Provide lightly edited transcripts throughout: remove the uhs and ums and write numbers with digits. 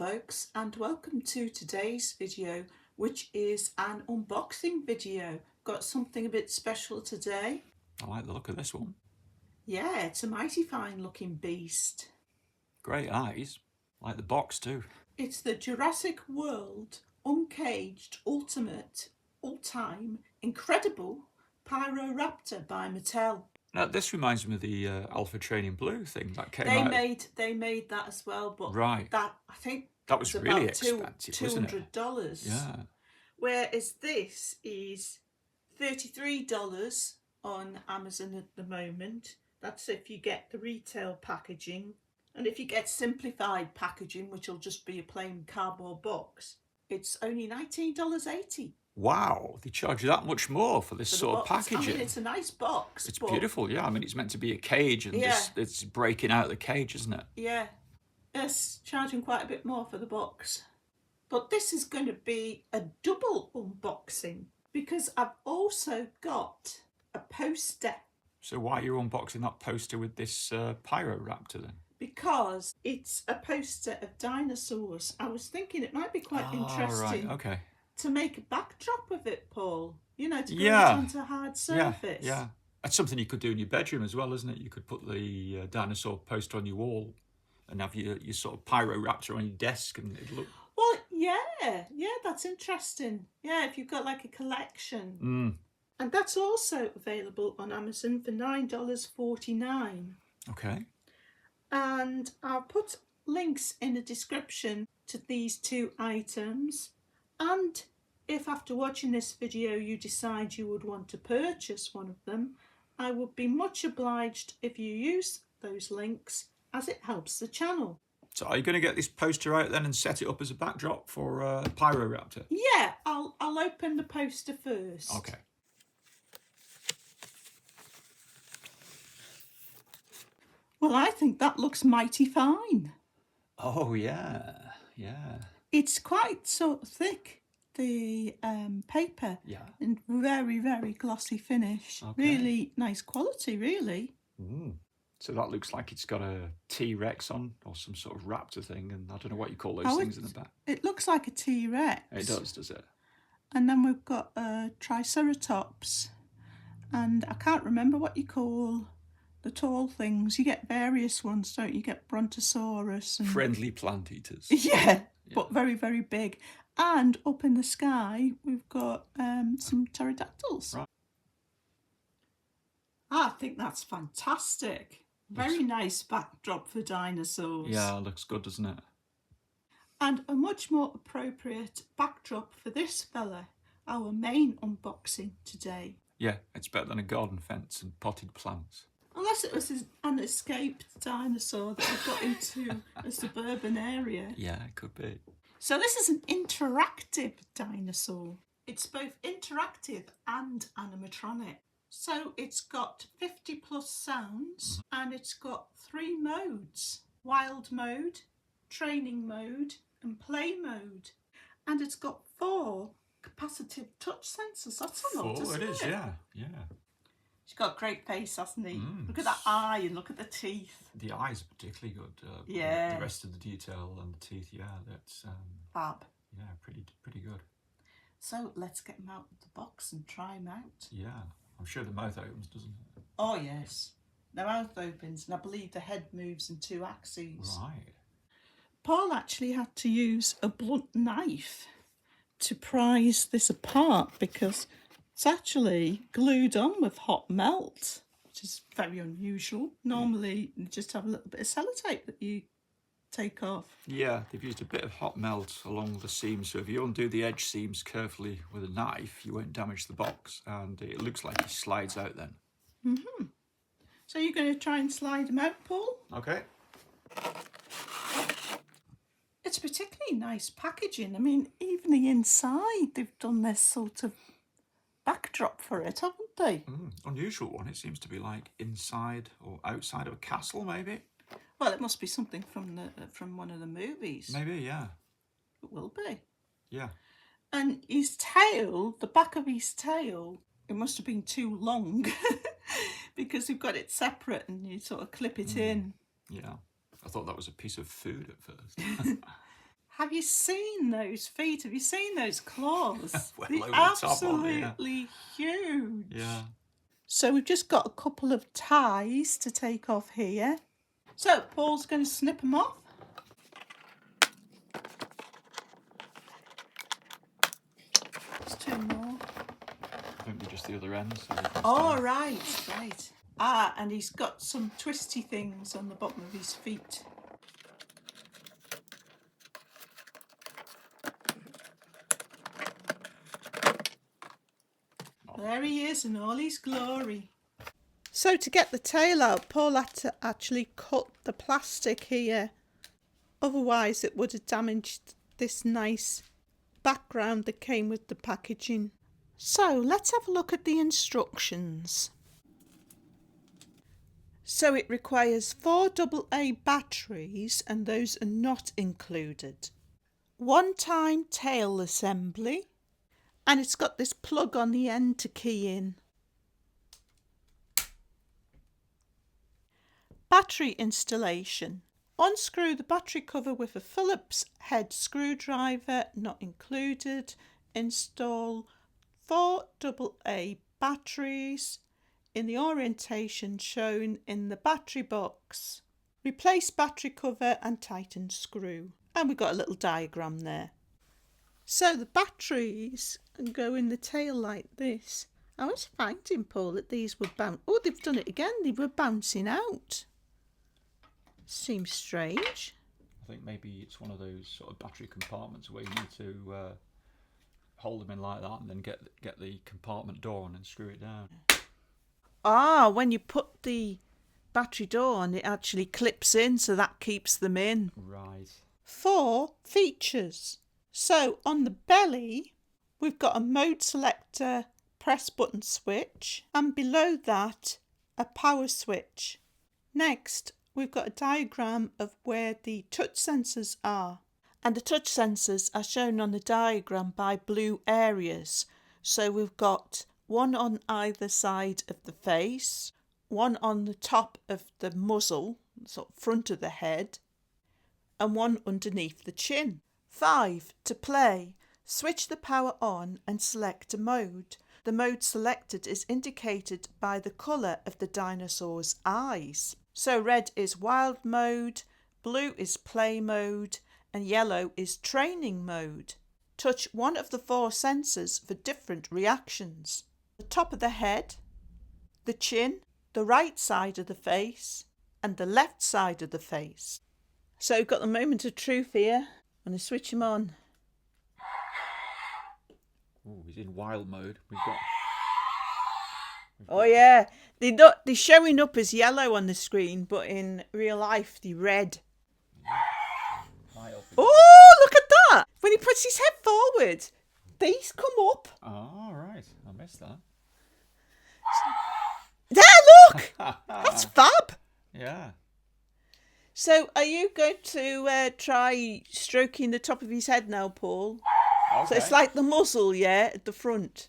folks, and welcome to today's video, which is an unboxing video. Got something a bit special today. I like the look of this one. Yeah, it's a mighty fine looking beast. Great eyes. Like the box too. It's the Jurassic World Uncaged Ultimate All-Time Incredible Pyroraptor by Mattel. Now this reminds me of the Alpha Training Blue thing that came out. They made that as well, but right. That I think that was really expensive, $200. Yeah. Whereas this is $33 on Amazon at the moment. That's if you get the retail packaging. And if you get simplified packaging, which will just be a plain cardboard box, it's only $19.80. Wow, they charge you that much more for this sort of packaging. I mean, it's a nice box. It's beautiful, yeah. I mean, it's meant to be a cage, and it's breaking out of the cage, isn't it? Yeah. It's charging quite a bit more for the box. But this is going to be a double unboxing because I've also got a poster. So why are you unboxing that poster with this Pyroraptor then? Because it's a poster of dinosaurs. I was thinking it might be quite interesting. Right, okay. To make a backdrop of it, Paul. You know, to put it onto a hard surface. Yeah. That's something you could do in your bedroom as well, isn't it? You could put the dinosaur poster on your wall and have your sort of Pyroraptor on your desk, and it'd look... Well, yeah, that's interesting. Yeah, if you've got like a collection. And that's also available on Amazon for $9.49. Okay. And I'll put links in the description to these two items. And if after watching this video you decide you would want to purchase one of them, I would be much obliged if you use those links, as it helps the channel. So are you going to get this poster out then and set it up as a backdrop for Pyroraptor? Yeah, I'll open the poster first. Okay. Well, I think that looks mighty fine. Oh, yeah. It's quite sort of thick, the paper. Yeah. And very, very glossy finish. Okay. Really nice quality, really. So that looks like it's got a T-Rex on, or some sort of raptor thing, and I don't know what you call those things in the back. It looks like a T-Rex. It does it? And then we've got a Triceratops. And I can't remember what you call the tall things. You get various ones, don't you? You get Brontosaurus. And... friendly plant eaters. Yeah, but very, very big. And up in the sky, we've got some pterodactyls. Right. I think that's fantastic. Very nice backdrop for dinosaurs. Yeah, it looks good, doesn't it? And a much more appropriate backdrop for this fella, our main unboxing today. Yeah, it's better than a garden fence and potted plants. Unless it was an escaped dinosaur that we got into a suburban area. Yeah, it could be. So this is an interactive dinosaur. It's both interactive and animatronic. So it's got 50 plus sounds and it's got 3 modes. Wild mode, training mode and play mode. And it's got 4 capacitive touch sensors. That's a lot, isn't it? It is, yeah. He's got a great face, hasn't he? Look at that eye and look at the teeth. The eyes are particularly good. Yeah. The rest of the detail and the teeth, yeah, that's... fab. Yeah, pretty good. So let's get him out of the box and try him out. Yeah, I'm sure the mouth opens, doesn't it? Oh, yes. The mouth opens and I believe the head moves in 2 axes. Right. Paul actually had to use a blunt knife to prise this apart because it's actually glued on with hot melt, which is very unusual. Normally, you just have a little bit of sellotape that you take off. Yeah, they've used a bit of hot melt along the seams, so if you undo the edge seams carefully with a knife, you won't damage the box, and it looks like it slides out then. So you're going to try and slide them out, Paul? Okay. It's particularly nice packaging. I mean, even the inside, they've done this sort of backdrop for it, haven't they? Unusual one. It seems to be like inside or outside of a castle, maybe. Well, it must be something from one of the movies. Maybe, yeah. It will be. Yeah. And his tail, the back of his tail, it must have been too long because you've got it separate and you sort of clip it in. Yeah. I thought that was a piece of food at first. Have you seen those feet? Have you seen those claws? Well, They're over the top, aren't absolutely huge. Yeah. So we've just got a couple of ties to take off here. So Paul's going to snip them off. There's two more. I think they're just the other end. So Oh, right. Ah, and he's got some twisty things on the bottom of his feet. There he is in all his glory. So to get the tail out, Paul had to actually cut the plastic here. Otherwise it would have damaged this nice background that came with the packaging. So let's have a look at the instructions. So it requires 4 AA batteries and those are not included. One-time tail assembly. And it's got this plug on the end to key in. Battery installation. Unscrew the battery cover with a Phillips head screwdriver, not included. Install 4 AA batteries in the orientation shown in the battery box. Replace battery cover and tighten screw. And we've got a little diagram there. So the batteries go in the tail like this. I was finding, Paul, that these were Oh, they've done it again. They were bouncing out. Seems strange. I think maybe it's one of those sort of battery compartments where you need to hold them in like that and then get the compartment door on and screw it down. Ah, when you put the battery door on, it actually clips in, so that keeps them in. Right. 4 features. So on the belly, we've got a mode selector press button switch, and below that, a power switch. Next, we've got a diagram of where the touch sensors are. And the touch sensors are shown on the diagram by blue areas. So we've got one on either side of the face, one on the top of the muzzle, sort of front of the head, and one underneath the chin. 5. To play, switch the power on and select a mode. The mode selected is indicated by the colour of the dinosaur's eyes. So red is wild mode, blue is play mode, and yellow is training mode. Touch one of the 4 sensors for different reactions. The top of the head, the chin, the right side of the face, and the left side of the face. So we've got the moment of truth here. I'm going to switch him on. Oh, he's in wild mode. We've got Oh yeah, they're showing up as yellow on the screen, but in real life they're red. Oh, look at that! When he puts his head forward, these come up. Oh, right. I missed that. There, look! That's fab. Yeah. So are you going to try stroking the top of his head now, Paul? Okay. So it's like the muzzle, yeah, at the front.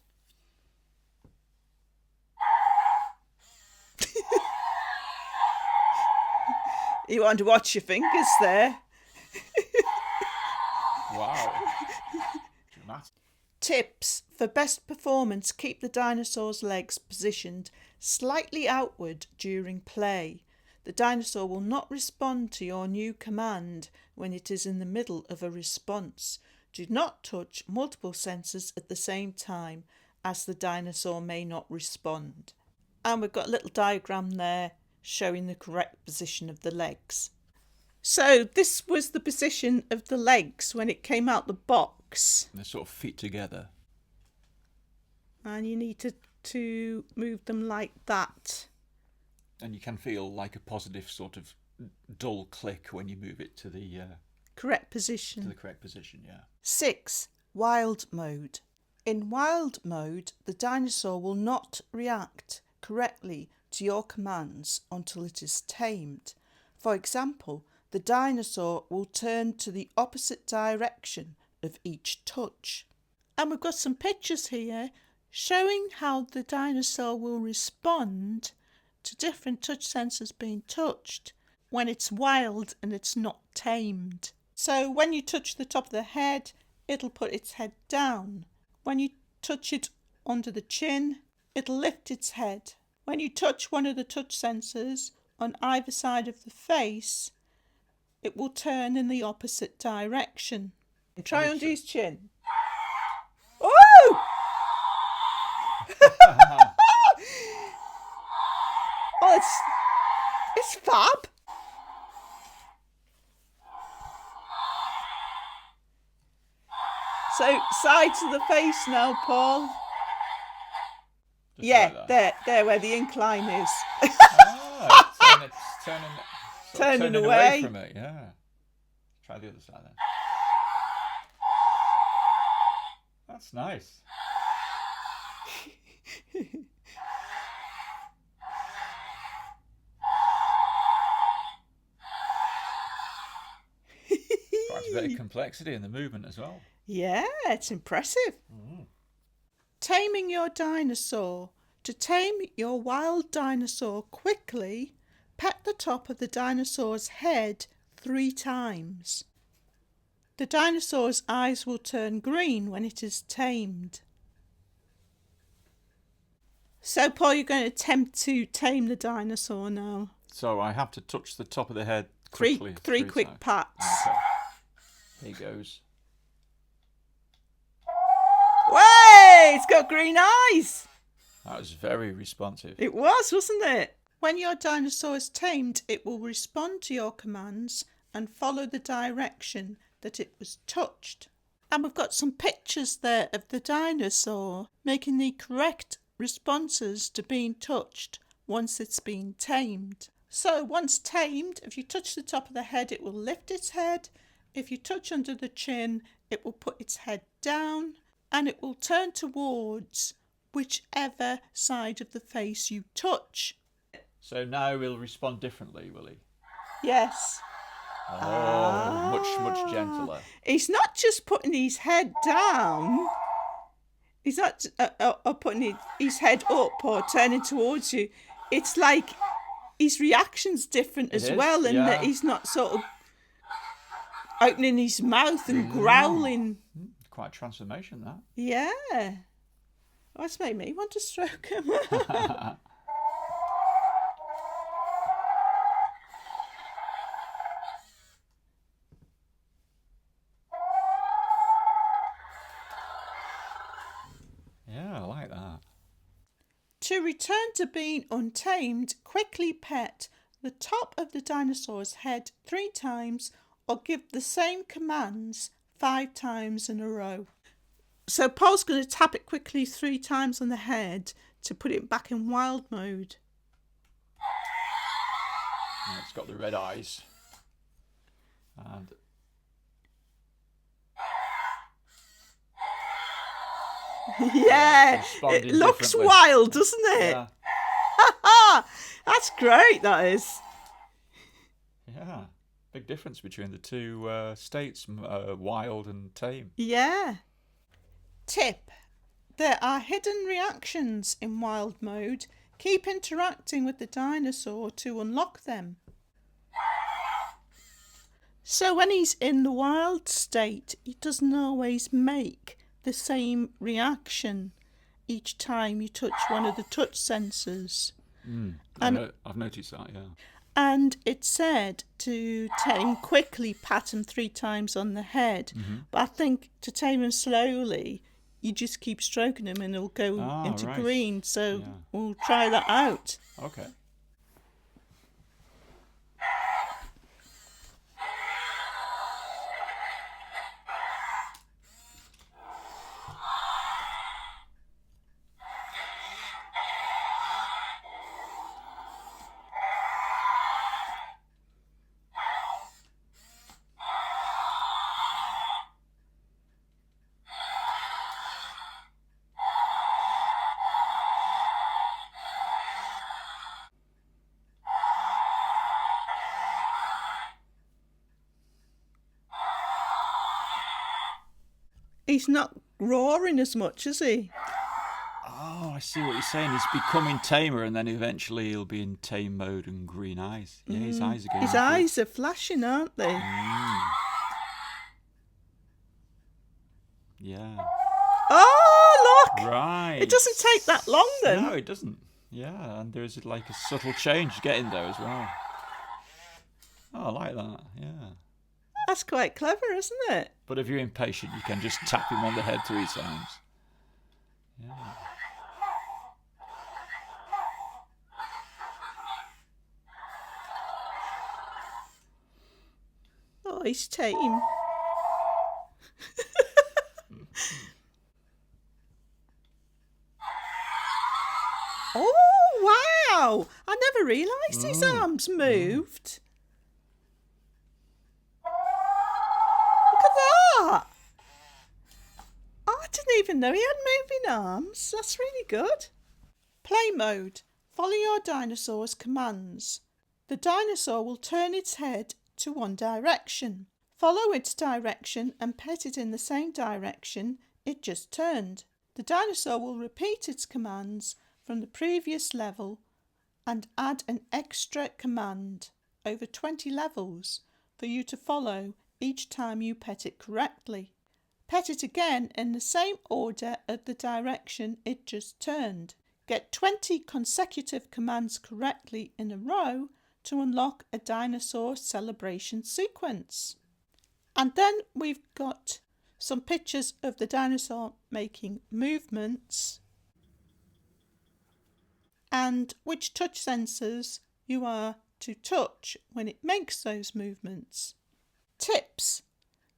You want to watch your fingers there. Wow. Dramatic. Tips for best performance: keep the dinosaur's legs positioned slightly outward during play. The dinosaur will not respond to your new command when it is in the middle of a response. Do not touch multiple sensors at the same time, as the dinosaur may not respond. And we've got a little diagram there showing the correct position of the legs. So this was the position of the legs when it came out the box. They're sort of feet together. And you need to move them like that. And you can feel like a positive sort of dull click when you move it to the Correct position. to the correct position, yeah. 6. Wild mode. In wild mode, the dinosaur will not react correctly to your commands until it is tamed. For example, the dinosaur will turn to the opposite direction of each touch. And we've got some pictures here showing how the dinosaur will respond to different touch sensors being touched when it's wild and it's not tamed. So when you touch the top of the head, it'll put its head down. When you touch it under the chin, it'll lift its head. When you touch one of the touch sensors on either side of the face, it will turn in the opposite direction. Try under his chin. Oh! Oh, it's fab. So, sides of the face now, Paul. Just Yeah, like there where the incline is. Oh, turning away from it, yeah. Try the other side then. That's nice. Quite a bit of complexity in the movement as well. Yeah, it's impressive. Taming your dinosaur. To tame your wild dinosaur quickly, pet the top of the dinosaur's head 3 times. The dinosaur's eyes will turn green when it is tamed. So, Paul, you're going to attempt to tame the dinosaur now. So I have to touch the top of the head quickly. Three quick times. pats. Okay. Here he goes. Way! It's got green eyes. That was very responsive. It was, wasn't it? When your dinosaur is tamed, it will respond to your commands and follow the direction that it was touched. And we've got some pictures there of the dinosaur making the correct responses to being touched once it's been tamed. So once tamed, if you touch the top of the head, it will lift its head. If you touch under the chin, it will put its head down and it will turn towards whichever side of the face you touch. So now he'll respond differently, will he? Yes. Oh, much gentler. He's not just putting his head down. He's not putting his head up or turning towards you. It's like his reaction's different as well, in that he's not sort of opening his mouth and growling. Quite a transformation, that. Yeah. That's made me want to stroke him. Yeah, I like that. To return to being untamed, quickly pet the top of the dinosaur's head 3 times or give the same commands 5 times in a row. So Paul's going to tap it quickly 3 times on the head to put it back in wild mode. And it's got the red eyes. And yeah, it looks wild, doesn't it? Yeah. That's great, that is. Yeah, big difference between the two states, wild and tame. Yeah. Tip: there are hidden reactions in wild mode. Keep interacting with the dinosaur to unlock them. So when he's in the wild state, he doesn't always make the same reaction each time you touch one of the touch sensors. I've noticed that, yeah. And it said to tame quickly, pat him 3 times on the head. But I think to tame him slowly, you just keep stroking him and he'll go into green. So we'll try that out. Okay. He's not roaring as much, is he? Oh, I see what you're saying. He's becoming tamer and then eventually he'll be in tame mode and green eyes. Yeah, his eyes are going. His eyes are flashing, aren't they? Yeah. Oh, look! Right. It doesn't take that long then. No, it doesn't. Yeah, and there's like a subtle change getting there as well. Oh, I like that. Yeah. That's quite clever, isn't it? But if you're impatient, you can just tap him on the head 3 times. Yeah. Oh, he's tame. Oh, wow! I never realised his arms moved. Look at that! Oh, I didn't even know he had moving arms. That's really good. Play mode. Follow your dinosaur's commands. The dinosaur will turn its head to one direction. Follow its direction and pet it in the same direction it just turned. The dinosaur will repeat its commands from the previous level and add an extra command over 20 levels for you to follow each time you pet it correctly. Pet it again in the same order of the direction it just turned. Get 20 consecutive commands correctly in a row to unlock a dinosaur celebration sequence. And then we've got some pictures of the dinosaur making movements and which touch sensors you are to touch when it makes those movements. Tips.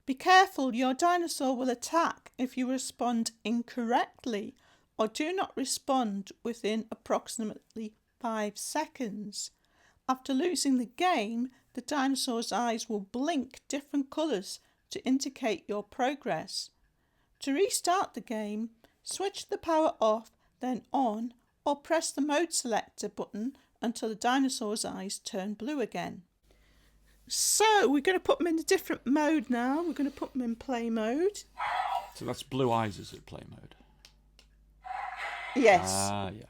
Be careful, your dinosaur will attack if you respond incorrectly or do not respond within approximately 5 seconds. After losing the game, the dinosaur's eyes will blink different colours to indicate your progress. To restart the game, switch the power off, then on, or press the mode selector button until the dinosaur's eyes turn blue again. So we're going to put them in a different mode now. We're going to put them in play mode. So that's blue eyes, is it, play mode? Yes. Ah, yeah.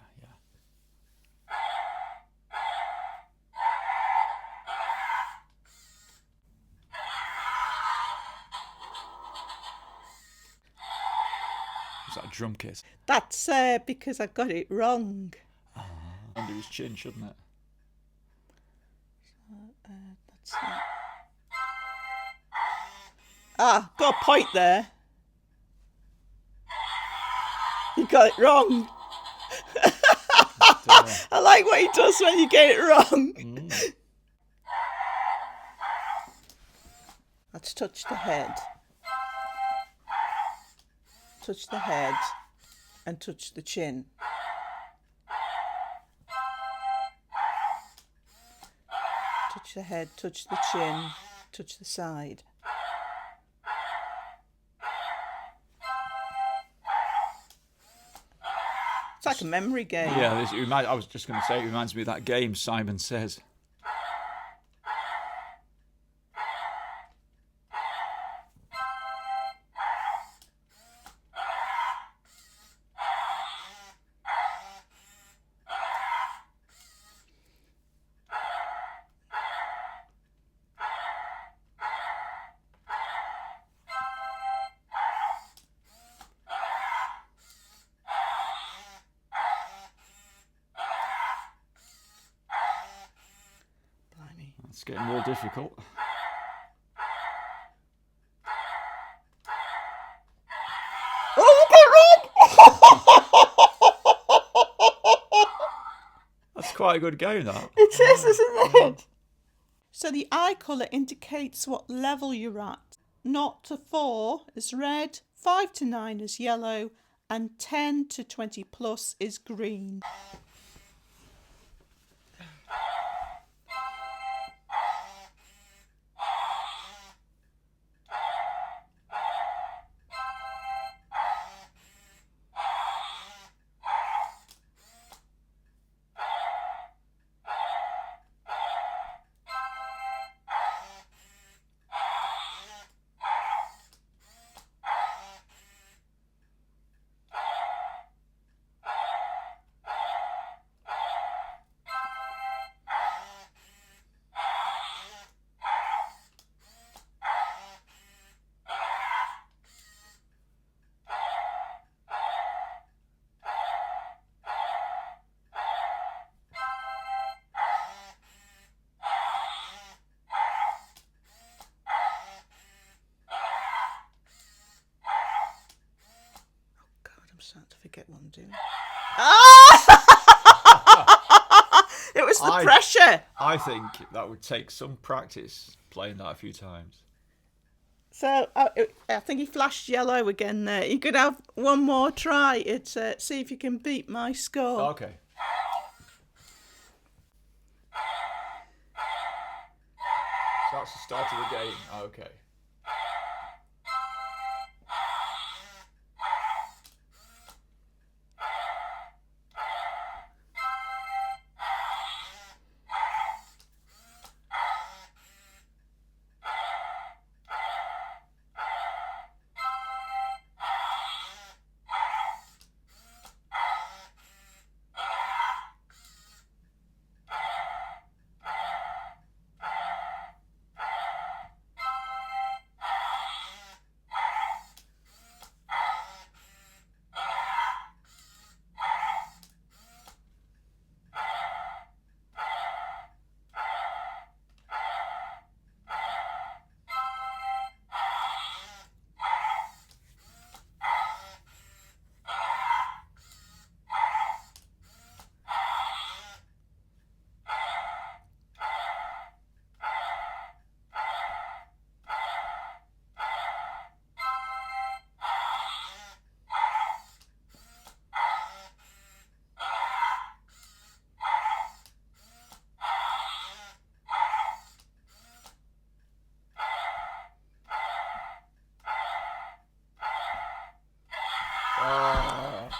Is that a drum kit? That's because I got it wrong. Under his chin, shouldn't it? That's that. Got a point there. You got it wrong. I like what he does when you get it wrong. Let's touch the head. Touch the head and touch the chin. Touch the head, touch the chin, touch the side. It's like a memory game. Yeah, I was just going to say, it reminds me of that game, Simon Says. It's getting more difficult. Oh, That's quite a good game, that. it is, isn't it? So the eye colour indicates what level you're at. 0 to 4 is red, 5 to 9 is yellow, and 10 to 20 plus is green. starting to forget what I'm doing. It was the pressure. I think that would take some practice playing that a few times. So I think he flashed yellow again there. You could have one more try at see if you can beat my score. Okay. So that's the start of the game. Okay.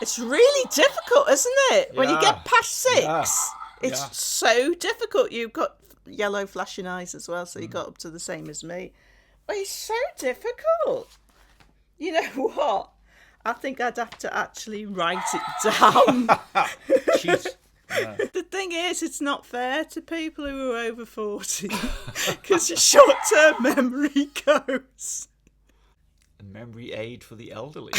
It's really difficult, isn't it? When you get past 6, it's so difficult. You've got yellow flashing eyes as well, so you got up to the same as me. But it's so difficult. You know what? I think I'd have to actually write it down. Jeez. Yeah. The thing is, it's not fair to people who are over 40 because your short-term memory goes. A memory aid for the elderly.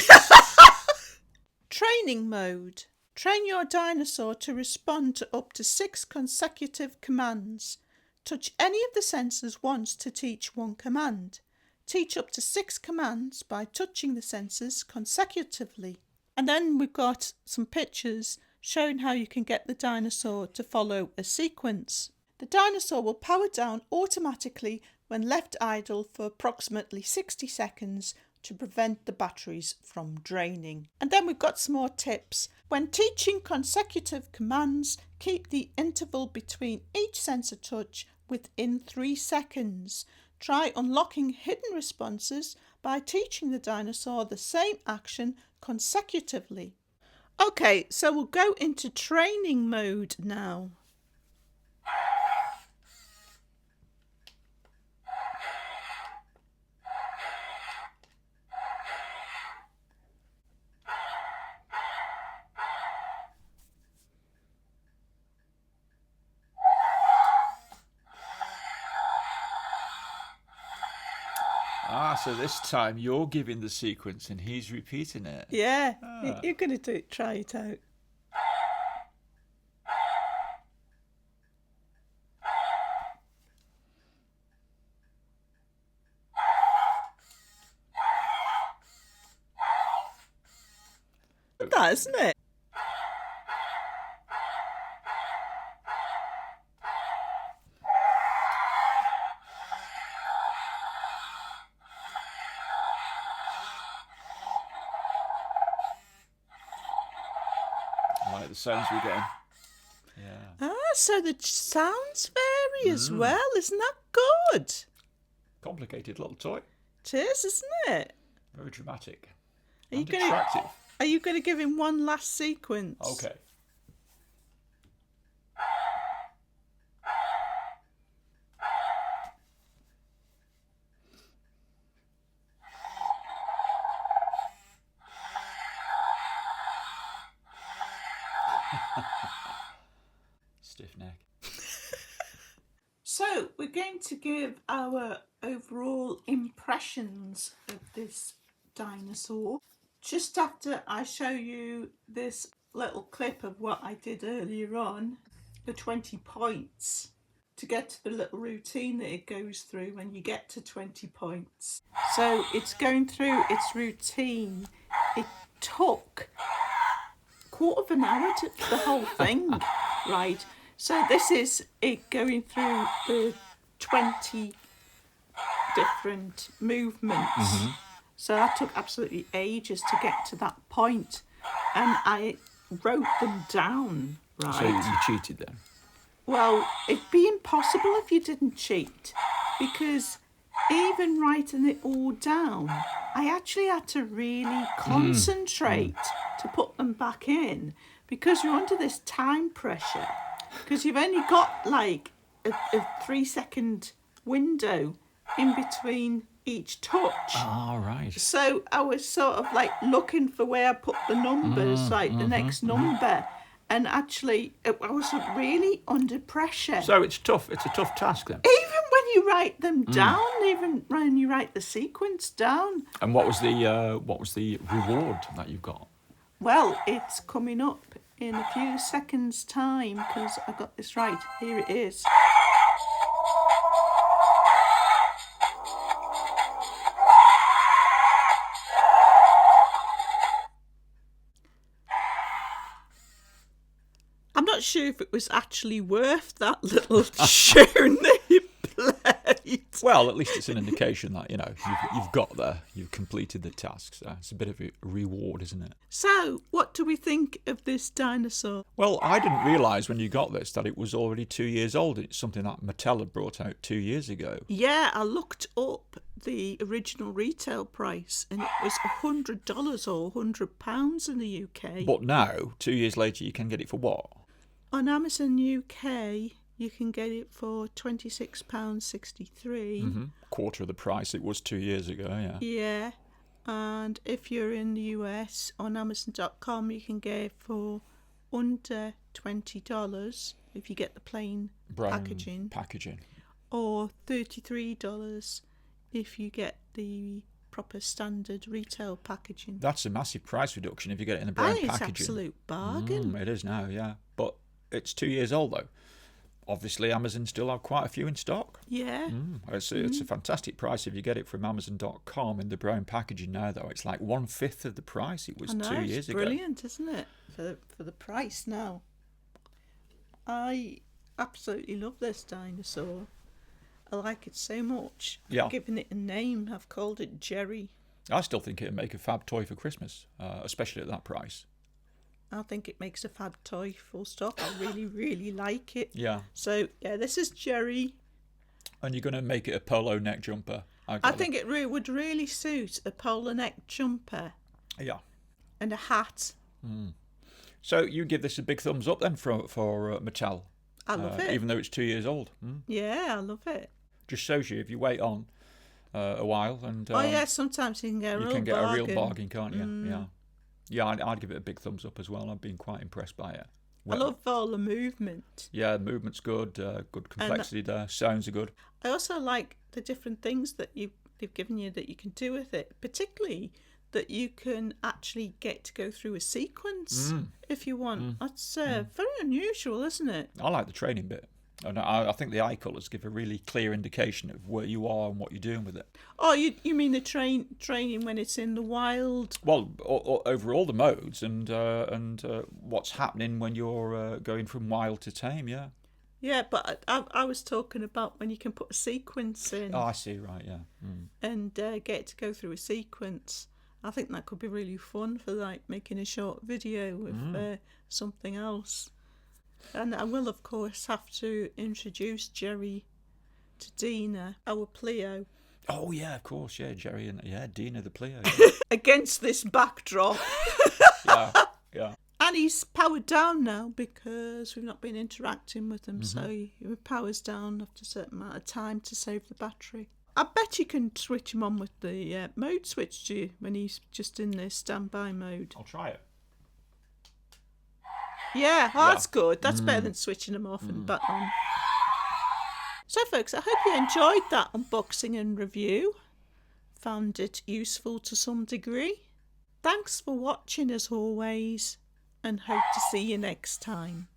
Training mode. Train your dinosaur to respond to up to 6 consecutive commands. Touch any of the sensors once to teach 1 command. Teach up to 6 commands by touching the sensors consecutively. And then we've got some pictures showing how you can get the dinosaur to follow a sequence. The dinosaur will power down automatically when left idle for approximately 60 seconds to prevent the batteries from draining. And then we've got some more tips. When teaching consecutive commands, keep the interval between each sensor touch within 3 seconds. Try unlocking hidden responses by teaching the dinosaur the same action consecutively. Okay, so we'll go into training mode now. So this time you're giving the sequence and he's repeating it. Yeah, you're going to try it out. That, isn't it? I like the sounds we're getting. Yeah. So the sounds vary as well. Isn't that good? Complicated little toy. It is, isn't it? Very dramatic. Are you attractive. Are you going to give him one last sequence? Okay. Stiff neck. So we're going to give our overall impressions of this dinosaur. Just after I show you this little clip of what I did earlier on, the 20 points, to get to the little routine that it goes through when you get to 20 points. So it's going through its routine. It took quarter of an hour to the whole thing, right? So this is it going through the 20 different movements. So that took absolutely ages to get to that point, and I wrote them down, right? So you cheated then? Well, it'd be impossible if you didn't cheat, because even writing it all down, I actually had to really concentrate to put them back in, because you're under this time pressure, because you've only got like a 3-second window in between each touch. All right. So I was sort of like looking for where I put the numbers, like the next number. And actually, I was really under pressure. So it's tough. It's a tough task then. Even when you write them down, even when you write the sequence down. And what was the reward that you got? Well, it's coming up in a few seconds' time, because I got this right. Here it is. I'm not sure if it was actually worth that little tune that you played. Well, at least it's an indication that, you know, you've got there, you've completed the task. So it's a bit of a reward, isn't it? So, what do we think of this dinosaur? Well, I didn't realise when you got this that it was already 2 years old. It's something that Mattel had brought out 2 years ago. Yeah, I looked up the original retail price, and it was $100 or £100 in the UK. But now, 2 years later, you can get it for what? On Amazon UK, you can get it for £26.63. Quarter of the price it was 2 years ago, yeah. Yeah, and if you're in the US, on Amazon.com, you can get it for under $20 if you get the plain Brown packaging, or $33 if you get the proper standard retail packaging. That's a massive price reduction if you get it in the brown packaging. It's absolute bargain. It is now, yeah. But it's 2 years old though. Obviously, Amazon still have quite a few in stock. Yeah. It's a fantastic price if you get it from Amazon.com in the brown packaging now, though. It's like 1/5 of the price it was 2 years ago. Brilliant, isn't it? For the price now. I absolutely love this dinosaur. I like it so much. Yeah. I've given it a name. I've called it Jerry. I still think it'd make a fab toy for Christmas, especially at that price. I think it makes a fab toy, full stop. I really, really like it. Yeah. So, yeah, this is Jerry. And you're going to make it a polo neck jumper. I think it would really suit a polo neck jumper. Yeah. And a hat. So you give this a big thumbs up then for Mattel. I love it. Even though it's 2 years old. Yeah, I love it. Just shows you if you wait on a while and sometimes you can get a real bargain. a real bargain, can't you? Yeah, I'd give it a big thumbs up as well. I've been quite impressed by it. I love all the movement. Yeah, the movement's good. Good complexity there. Sounds are good. I also like the different things that they've given you that you can do with it, particularly that you can actually get to go through a sequence if you want. That's very unusual, isn't it? I like the training bit. And I think the eye colours give a really clear indication of where you are and what you're doing with it. Oh, you mean the training when it's in the wild? Well, over all the modes and what's happening when you're going from wild to tame, yeah. Yeah, but I was talking about when you can put a sequence in. Oh, I see, right, yeah. And get to go through a sequence. I think that could be really fun for like making a short video with something else. And I will, of course, have to introduce Jerry to Dina, our Pleo. Oh, yeah, of course, yeah, Jerry and Dina the Pleo. Against this backdrop. Yeah. And he's powered down now because we've not been interacting with him, so he powers down after a certain amount of time to save the battery. I bet you can switch him on with the mode switch when he's just in the standby mode. I'll try it. Yeah, that's good. That's better than switching them off and back on. So, folks, I hope you enjoyed that unboxing and review. Found it useful to some degree. Thanks for watching as always, and hope to see you next time.